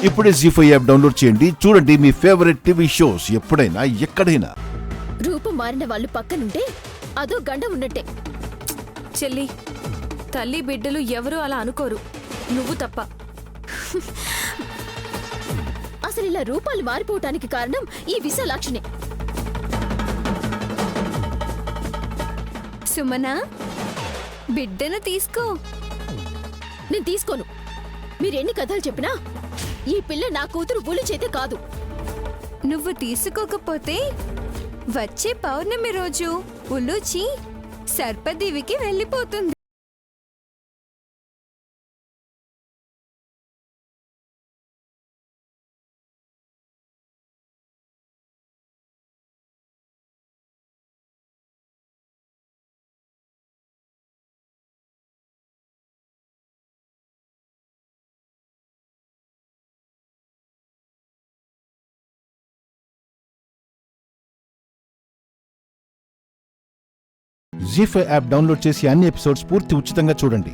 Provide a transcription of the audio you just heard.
ఇప్పుడే జీ5 app download చేయండి. చూడండి మీ ఫేవరెట్ టీవీ షోస్ ఎప్పుడైనా ఎక్కడైనా. రూపం మారిన వాళ్ళు పక్కనుంటే అదో గండ ఉన్నట్టే. చెల్లి, తల్లి బిడ్డలు ఎవరూ అలా అనుకోరు, నువ్వు తప్ప. అసలు ఇలా రూపాలు మారిపోవటానికి కారణం ఈ విశాలాక్షిని. సుమనా, బిడ్డను తీసుకో. నేను తీసుకోను. మీరెన్ని కథలు చెప్పినా ఈ పిల్ల నా కూతురు బులి చేతే కాదు. నువ్వు తీసుకోకపోతే వచ్చే పౌర్ణమి రోజు ఉలూచి సర్పదీవికి వెళ్ళిపోతుంది. జీ5 యాప్ డౌన్లోడ్ చేసి అన్ని ఎపిసోడ్స్ పూర్తి ఉచితంగా చూడండి.